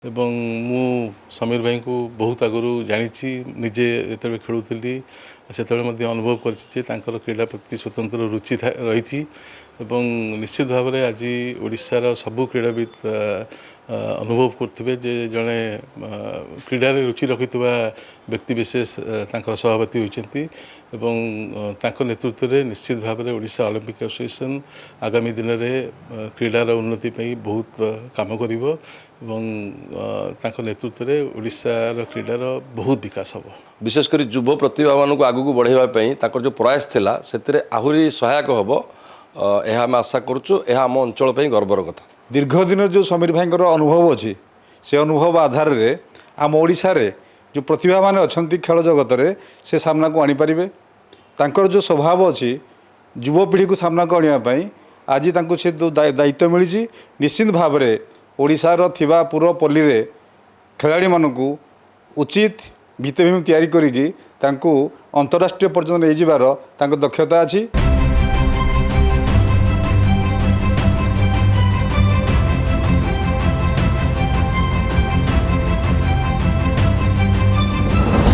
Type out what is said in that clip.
ଏବଂ ମୁଁ ସମୀର ଭାଇଙ୍କୁ ବହୁତ ଆଗରୁ ଜାଣିଛି ନିଜେ ଯେତେବେଳେ ଖେଳୁଥିଲି ସେତେବେଳେ ମଧ୍ୟ ଅନୁଭବ କରିଛି ଯେ ତାଙ୍କର କ୍ରୀଡ଼ା ପ୍ରତି ସ୍ୱତନ୍ତ୍ର ରୁଚି ରହିଛି ଏବଂ ନିଶ୍ଚିତ ଭାବରେ ଆଜି ଓଡ଼ିଶାର ସବୁ କ୍ରୀଡ଼ାବିତ ଅନୁଭବ କରୁଥିବେ ଯେ ଜଣେ କ୍ରୀଡ଼ାରେ ରୁଚି ରଖିଥିବା ବ୍ୟକ୍ତିବିଶେଷ ତାଙ୍କର ସଭାପତି ହୋଇଛନ୍ତି ଏବଂ ତାଙ୍କ ନେତୃତ୍ୱରେ ନିଶ୍ଚିତ ଭାବରେ ଓଡ଼ିଶା ଅଲିମ୍ପିକ୍ ଆସୋସିଏସନ୍ ଆଗାମୀ ଦିନରେ କ୍ରୀଡ଼ାର ଉନ୍ନତି ପାଇଁ ବହୁତ କାମ କରିବ ଏବଂ ତାଙ୍କ ନେତୃତ୍ୱରେ ଓଡ଼ିଶାର କ୍ରୀଡ଼ାର ବହୁତ ବିକାଶ ହେବ। ବିଶେଷ କରି ଯୁବ ପ୍ରତିଭାମାନଙ୍କୁ ଆଗକୁ ବଢ଼ାଇବା ପାଇଁ ତାଙ୍କର ଯେଉଁ ପ୍ରୟାସ ଥିଲା ସେଥିରେ ଆହୁରି ସହାୟକ ହେବ ଏହା ଆମେ ଆଶା କରୁଛୁ। ଏହା ଆମ ଅଞ୍ଚଳ ପାଇଁ ଗର୍ବର କଥା। ଦୀର୍ଘ ଦିନ ଯେଉଁ ସମୀର ଭାଇଙ୍କର ଅନୁଭବ ଅଛି ସେ ଅନୁଭବ ଆଧାରରେ ଆମ ଓଡ଼ିଶାରେ ଯେଉଁ ପ୍ରତିଭାମାନେ ଅଛନ୍ତି ଖେଳ ଜଗତରେ ସେ ସାମ୍ନାକୁ ଆଣିପାରିବେ। ତାଙ୍କର ଯେଉଁ ସ୍ୱଭାବ ଅଛି ଯୁବପିଢ଼ିକୁ ସାମ୍ନାକୁ ଆଣିବା ପାଇଁ ଆଜି ତାଙ୍କୁ ସେ ଦାୟିତ୍ୱ ମିଳିଛି। ନିଶ୍ଚିତ ଭାବରେ ଓଡ଼ିଶାର ଥିବା ପୁର ପଲ୍ଲୀରେ ଖେଳାଳିମାନଙ୍କୁ ଉଚିତ ଭିତ୍ତିଭୂମି ତିଆରି କରିକି ତାଙ୍କୁ ଅନ୍ତରାଷ୍ଟ୍ରୀୟ ପର୍ଯ୍ୟନ୍ତ ନେଇଯିବାର ତାଙ୍କ ଦକ୍ଷତା ଅଛି।